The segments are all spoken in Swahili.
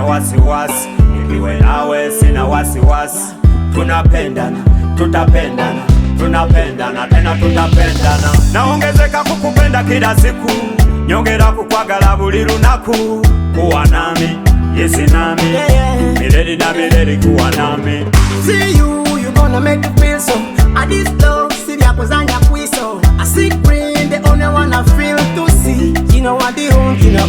sina wasiwasi, nikiwe nawe sina wasiwasi. Tunapendana, tutapendana, tunapendana tena tutapendana. Naongezeka kukupenda kila siku, nyongera kukwagala buli lunaku. Kuwa nami, yesi nami, milele na milele kuwa nami. See you, you gonna make me feel so. I this love, see ya kuzanya kwiso. I see green, the only one I feel to see. You know what the home, you know,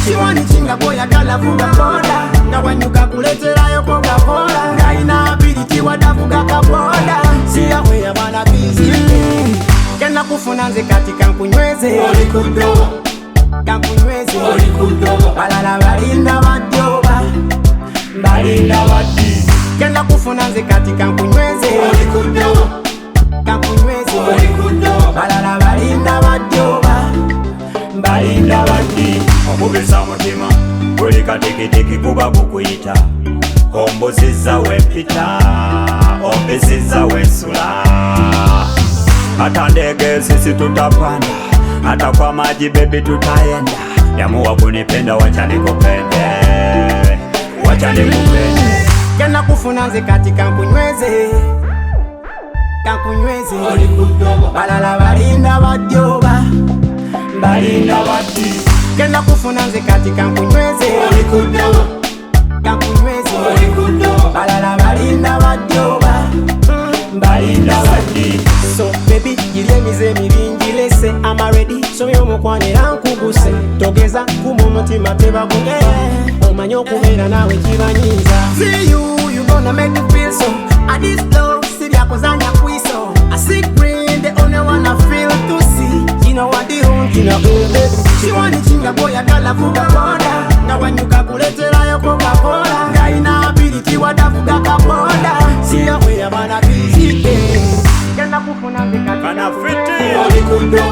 she want it, chinga boy, I gotta fuga boda. Now when you calculate it, I coca cola. Now in ability, what I fuga boda. See ya way, I wanna be easy. Kena kufunanze katika kunyweze. Oli kundo, kankunyweze. Oli kundo, balala balinda badyoba, balinda badi. Kena kufunanze katika kunyweze. Oli kundo, kankunyweze. Oli kundo, balala balinda badyoba, balinda badi. Okubisa mutima buli katikitiki kuba kukuyita. Ombuziza wempita, ombisiza wensula. Hata ndege sisi tutapanda, hata kwa maji baby tutaenda. Yamuwa kunipenda wacha nikupende, wacha nikupende. Kena kufunanze katika kunyweze, kankunyweze. Oli kundo, balala balinda badyoba, balinda badi. Kena kufunanze katika kunyweze. Oli kundo, kankunyweze. Oli kundo, balala balinda badyoba, balinda badi. So baby, gilye mize miringi lese. I'm ready, so yo mukwanira nkuguse. Togeza kumutima tebaguge, omanyo kumera nawe kibanyiza. See you, you gonna make me feel so. I this love, see ya kuzanya kwiso. I see green, the only one I feel to see. You know what the home, you know, she want it, chinga boy, I gotta fuga boda. Now when you calculate it, I coca cola. Now in ability, what I fuga boda. See ya way, I wanna be easy. Kena kufunanze katika Kana fiti, Oli kundo,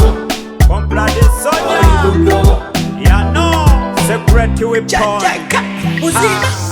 kompla de sonya. Oli kundo, Ya no, secret to it boy. Uzina.